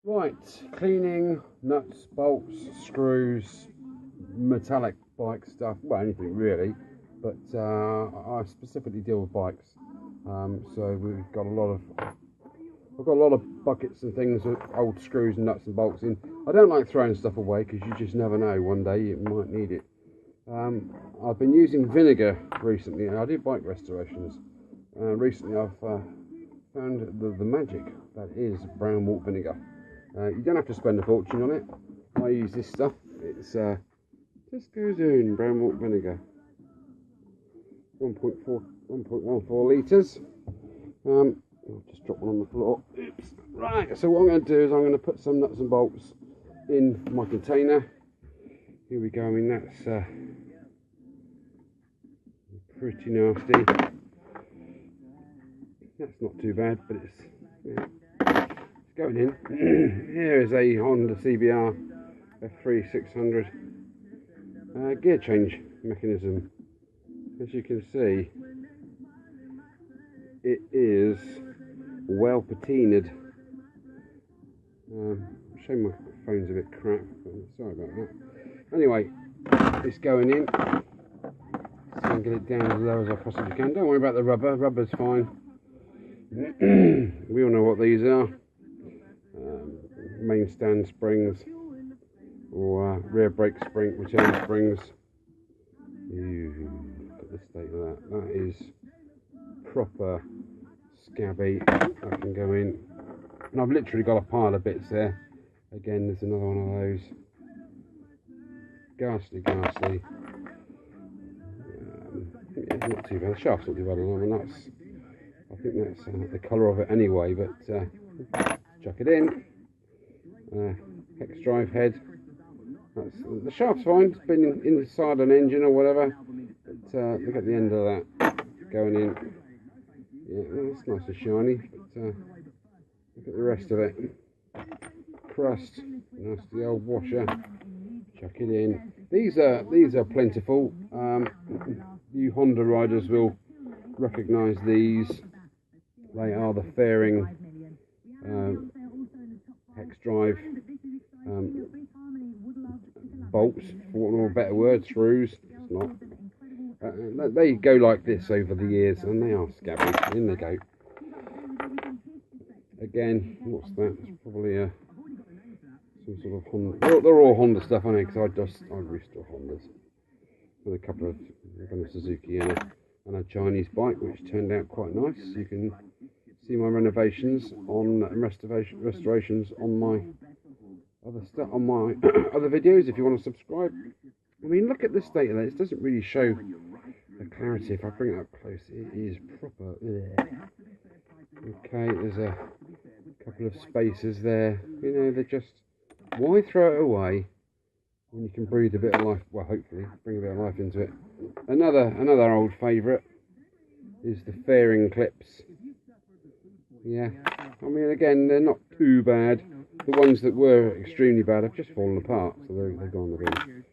Right, cleaning nuts, bolts, screws, metallic bike stuff, well, anything really, but I specifically deal with bikes. So we've got a lot of, I've got a lot of buckets and things with old screws and nuts and bolts in. I don't like throwing stuff away because you just never know, one day you might need it. I've been using vinegar recently, and I do bike restorations. Recently I've found the magic that is brown malt vinegar. You don't have to spend a fortune on it. I use this stuff. It's just goes in brown malt vinegar. 1.14 litres. I'll just drop one on the floor. Oops. Right, so what I'm going to do is I'm going to put some nuts and bolts in my container. Here we go. I mean, that's pretty nasty. That's not too bad, but it's, yeah, it's going in. Here is a Honda CBR F3 600 gear change mechanism. As you can see, it is well patinaed. Shame my phone's a bit crap, sorry about that. Anyway, it's going in. So I can get it down as low as I possibly can. Don't worry about the rubber, rubber's fine. We all know what these are. Main stand springs or rear brake spring, return springs. Look at the state of that. That is proper scabby. That can go in. And I've literally got a pile of bits there. Again, there's another one of those. Ghastly, ghastly. Yeah, not too bad. The shaft's not too bad on the nuts. I think that's the colour of it anyway, but chuck it in. Hex drive head. The shaft's fine, it's been inside an engine or whatever, but look at the end of that going in. Yeah, that's nice and shiny, but look at the rest of it. Crust, nasty old washer. Chuck it in. These are plentiful. You Honda riders will recognise these. They are the fairing hex drive bolts, for want of a better word, screws. It's not. They go like this over the years, and they are scabby. In they go. Again, what's that? It's probably some sort of Honda. They're all Honda stuff, aren't they? Because I restore Hondas. With a couple of, I've got a Suzuki and a Chinese bike, which turned out quite nice. You can see my renovations on restorations on my other stuff, on my other videos. If you want to subscribe. I mean, look at the state of that. It doesn't really show the clarity. If I bring it up close, it is proper. Okay, there's a couple of spaces there. You know, they're just, why throw it away when you can breathe a bit of life? Well, hopefully bring a bit of life into it. Another old favourite is the fairing clips. Yeah, I mean, again, they're not too bad. The ones that were extremely bad have just fallen apart, so they've gone the bin.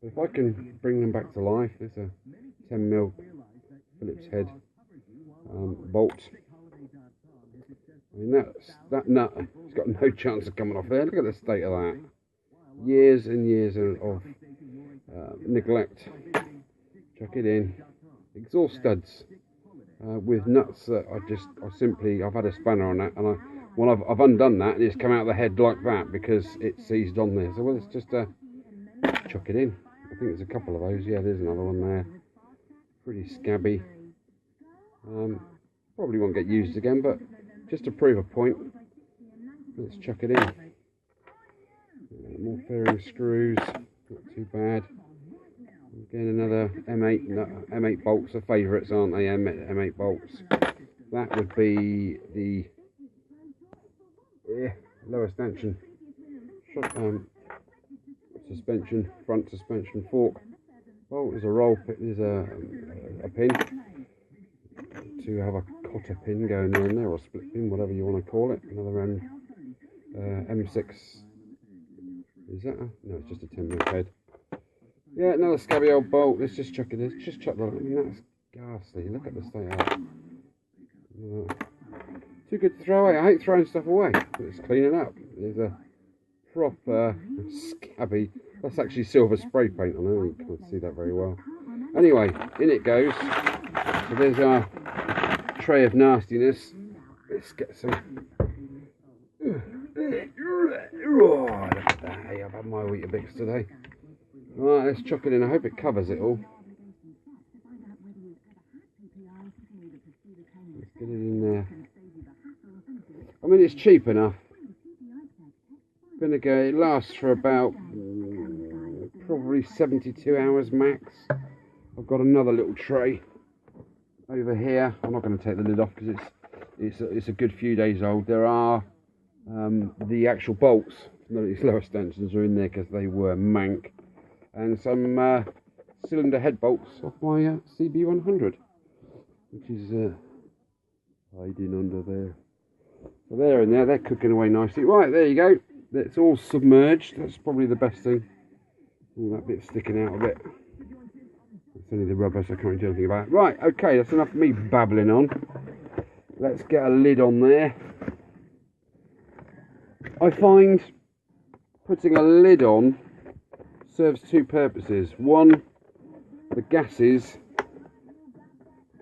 But if I can bring them back to life, there's a 10mm Phillips head bolt. I mean, that nut has got no chance of coming off there. Look at the state of that. Years and years of neglect. Chuck it in. Exhaust studs with nuts that I've had a spanner on that, and I've undone that, and it's come out of the head like that because it's seized on there. So well, it's just chuck it in. I think there's a couple of those. Yeah, there's another one there. Pretty scabby. Probably won't get used again, but just to prove a point, let's chuck it in. More fairing screws, not too bad. Again, another M8 bolts are favourites, aren't they? M8 bolts. That would be the lower stanchion suspension, front suspension fork. Oh, there's a roll pin, there's a pin to have a cotter pin going in there, or split pin, whatever you want to call it. Another M6. Is that no, it's just a 10mm head. Yeah, another scabby old bolt. Let's just chuck it. Let's just chuck that. I mean, that's ghastly. Look at the state of it. Too good to throw away. I hate throwing stuff away. It's cleaning up. There's a proper scabby. That's actually silver spray paint on it. You can't see that very well. Anyway, in it goes. So there's our tray of nastiness. Let's get some. Oh, look at that. Hey, I've had my Weetabix today. Right, let's chuck it in. I hope it covers it all. Let's get it in there. I mean, it's cheap enough. Vinegar, it lasts for about probably 72 hours max. I've got another little tray over here. I'm not going to take the lid off because it's a good few days old. There are the actual bolts, none of these lower extensions are in there because they were mank, and some cylinder head bolts off my CB100, which is hiding under there. So they're in there, they're cooking away nicely. Right, there you go. It's all submerged. That's probably the best thing. All that bit sticking out a bit. It's only the rubber, so I can't do anything about it. Right, okay, that's enough of me babbling on. Let's get a lid on there. I find putting a lid on serves two purposes. One, the gases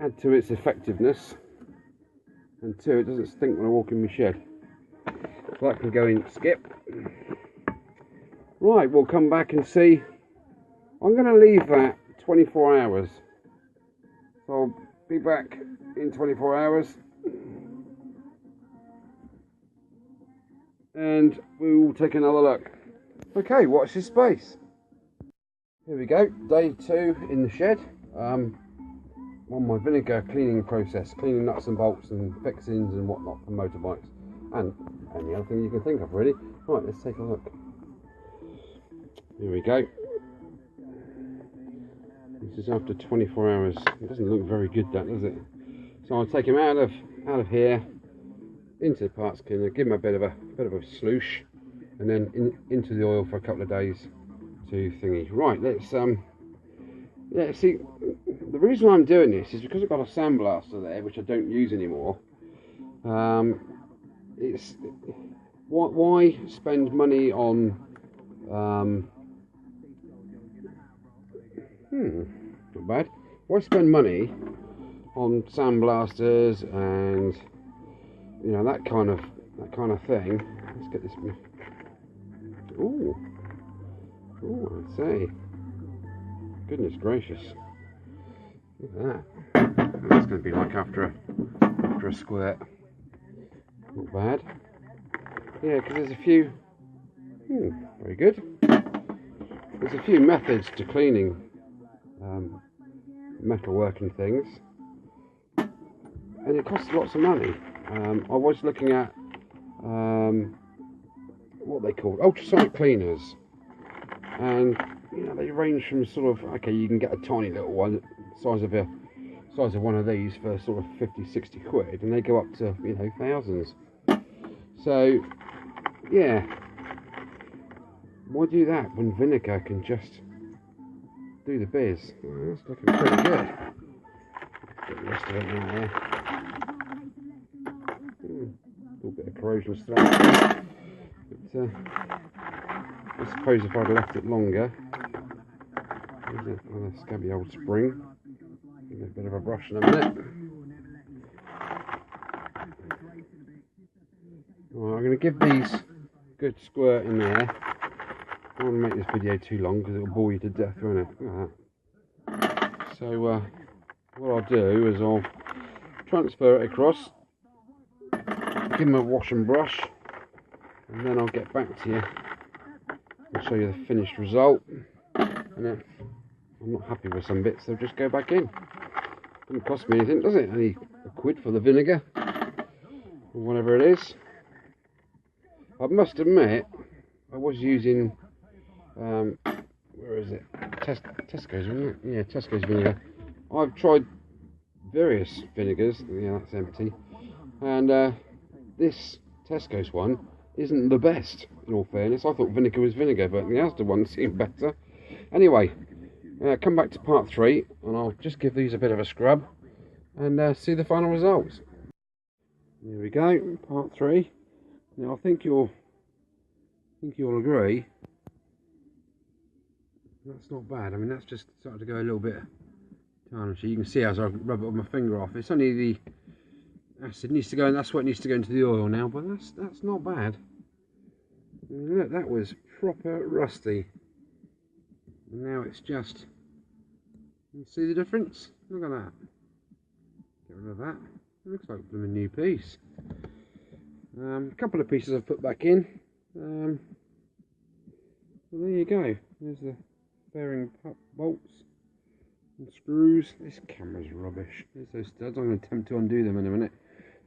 add to its effectiveness, and two, it doesn't stink when I walk in my shed. So that can go in skip. Right, we'll come back and see. I'm going to leave that 24 hours. So I'll be back in 24 hours. And we will take another look. Okay, watch this space. Here we go, day 2 in the shed. On my vinegar cleaning process, cleaning nuts and bolts and fixings and whatnot for motorbikes. And any other thing you can think of, really. Right, let's take a look. Here we go. This is after 24 hours. It doesn't look very good, that, does it? So I'll take him out of here into the parts cleaner, give him a bit of a sloosh, and then into the oil for a couple of days to thingy. Right, let's see. The reason I'm doing this is because I've got a sandblaster there, which I don't use anymore. It's why spend money on not bad. Why spend money on sandblasters and that kind of thing? Let's get this. Ooh, I say, goodness gracious, look at that. That's going to be like after a squirt. Not bad. Yeah, because there's a few. Very good. There's a few methods to cleaning metalwork and things, and it costs lots of money. I was looking at what they call ultrasonic cleaners, and they range from sort of, okay, you can get a tiny little one, size of one of these for sort of 50-60 quid, and they go up to thousands. So yeah, why do that when vinegar can just do the biz? Oh, that's looking pretty good. Get the rest of it in there. A little bit of corrosion still, but I suppose if I'd left it longer. There's another scabby old spring. Give it a bit of a brush in a minute. Right, I'm going to give these a good squirt in there. I don't want to make this video too long because it'll bore you to death, won't it? Look at that. So what I'll do is I'll transfer it across, give them a wash and brush, and then I'll get back to you and show you the finished result. And if I'm not happy with some bits, they'll just go back in. Doesn't cost me anything, does it? Only a quid for the vinegar or whatever it is. I must admit, I was using where is it? Tesco's, isn't it? Yeah, Tesco's vinegar. I've tried various vinegars. Yeah, that's empty. And this Tesco's one isn't the best, in all fairness. I thought vinegar was vinegar, but the Asda one seemed better. Anyway, come back to part 3, and I'll just give these a bit of a scrub and see the final results. Here we go, part 3. Now I think you'll think you'll agree. That's not bad. I mean, that's just started to go a little bit tarnishy. You can see as I rub it with my finger off. It's only the acid needs to go, and that's what needs to go into the oil now. But that's not bad. And look, that was proper rusty. And now it's just. You see the difference? Look at that. Get rid of that. It looks like a new piece. A couple of pieces I've put back in. Well, there you go. There's the fairing bolts and screws. This camera's rubbish. There's those studs. I'm going to attempt to undo them in a minute.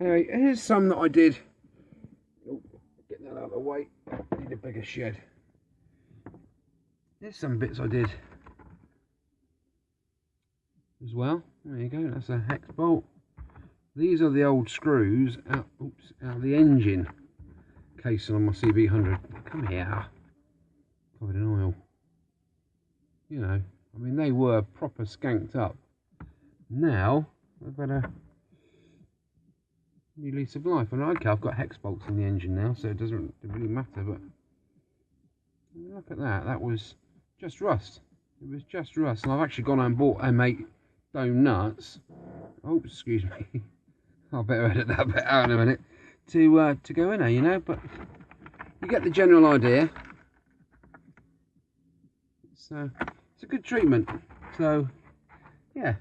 Anyway, here's some that I did. Oh, get that out of the way. Need a bigger shed. Here's some bits I did as well. There you go. That's a hex bolt. These are the old screws out of the engine casing on my CB100. Come here. Covered in oil. You know, I mean, they were proper skanked up. Now they've had a new lease of life. And okay, I've got hex bolts in the engine now, so it doesn't really matter. But look at that. That was just rust. It was just rust. And I've actually gone and bought M8 stone nuts. Oh, excuse me. I better edit that bit out in a minute to go in there, you know. But you get the general idea. So it's a good treatment. So yeah,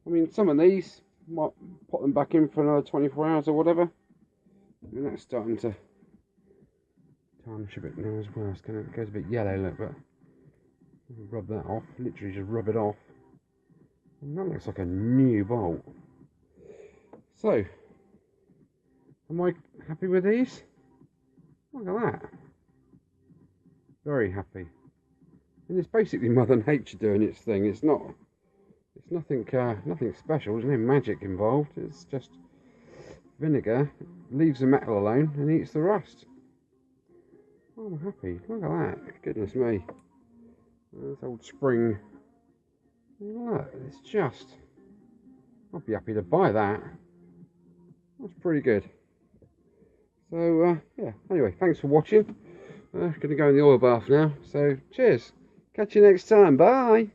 I mean, some of these might put them back in for another 24 hours or whatever. And that's starting to tarnish a bit now as well. It goes a bit yellow, look, but rub that off. Literally just rub it off. And that looks like a new bolt. So, am I happy with these? Look at that. Very happy. And it's basically Mother Nature doing its thing. It's nothing special. There's no magic involved. It's just vinegar, leaves the metal alone and eats the rust. Oh, I'm happy. Look at that. Goodness me. This old spring. Look, it's just. I'd be happy to buy that. That's pretty good. So yeah, anyway, thanks for watching. Going to go in the oil bath now, so cheers, catch you next time, bye.